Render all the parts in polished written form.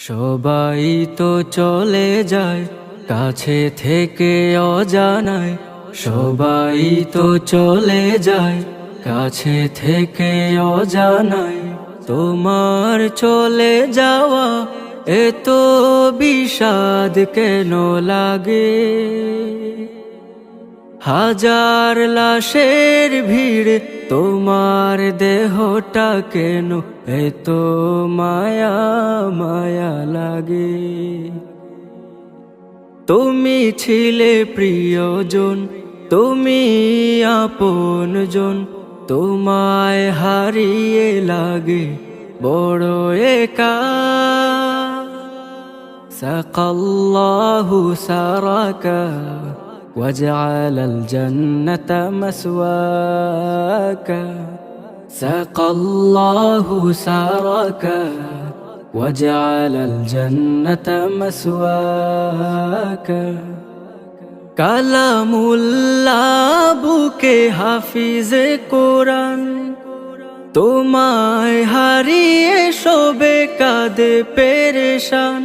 সবাই তো চলে যায় কাছে থেকে অজানায়, সবাই তো চলে যায় কাছে থেকে অজানায়। তোমার চলে যাওয়া এত বিষাদ কেন লাগে? হাজার লাশের ভিড় তোমার দেহটা কেন এত মায়া মায়া লাগে? তুমি ছিলে প্রিয়জন, তুমি আপনজন, তোমায় হারিয়ে লাগে বড় একা। সাকাল্লাহু সারাকা وجعل الجنة مسواك، سقى الله سارك وجعل الجنة مسواك। কালামুল্লাহ বুকে হাফিজে কোরআন, তোমায় হারিয়ে শোবে কাঁদে পেরেশান।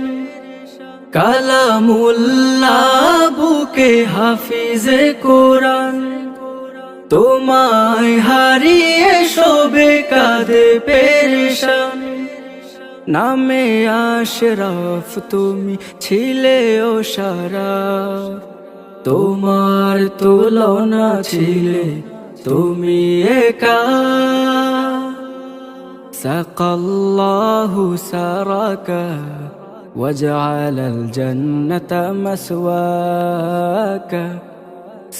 কালামুল্লাহ বুকে হাফিজে কোরআন, তোমায় হারিয়ে শোবে কাঁদে পেরেশান। নামে আশরাফ তুমি ছিলে ও সারাফ, তোমার তুলনা ছিলে তুমি একা। সাকাল্লাহু সারাকা وجعل الجنة مسواك،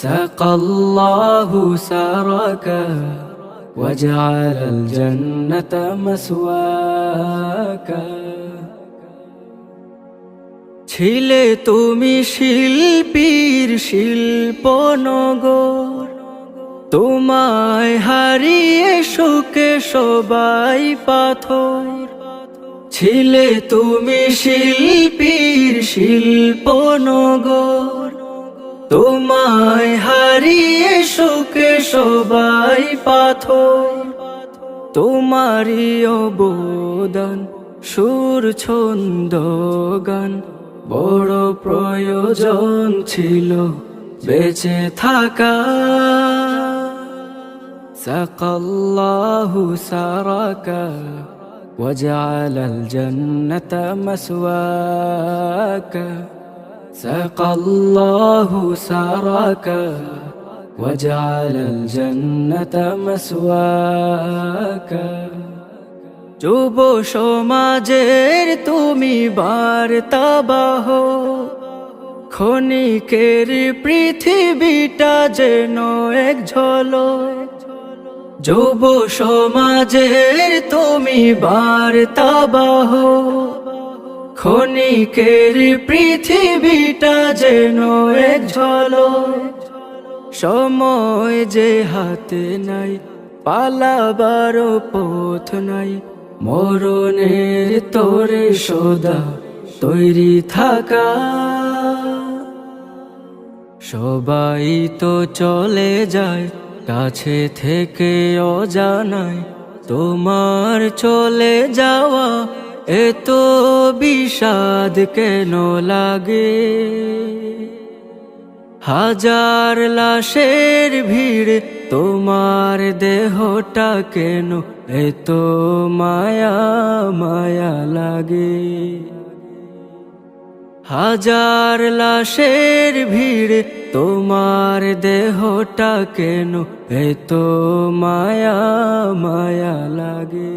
سقى الله سارك وجعل الجنة مسواك। ছিলে তুমি শিল্পীর শিল্পনগর, তোমায় হারিয়ে সুখে সবাই পাথর। ছিলে তুমি শিল্পীর শিল্পনগর, তোমায় হারিয়ে সুখে সবাই পাথর। তোমারই অবদান সুর ছন্দ গান বড় প্রয়োজন ছিল বেঁচে থাকা। সাকাল্লাহু সারাকা وجعل الجنة مسواك، سقى الله سارك وجعل الجنة مسواك। যুব সমাজের তুমি বার্তাবাহ, ক্ষণিকের পৃথিবীটা যেন এক ঝলক। যুব সমাজের তুমি বার্তাবাহ, ক্ষণিকের পৃথিবীটা যেন এক ঝলক। সময় যে হাতে নাই, পালাবার পথ নাই, মরণের তোরে সদা তৈরি থাকা। সবাই তো চলে যায় কাছে থেকে অজানায়, তোমার চলে যাওয়া এত বিষাদ কেন লাগে? হাজার লাশের ভিড় তোমার দেহটা কেন এত মায়া মায়া লাগে? হাজার লাশের ভিড় তোমার দেহটা কেন এত মায়া মায়া লাগে?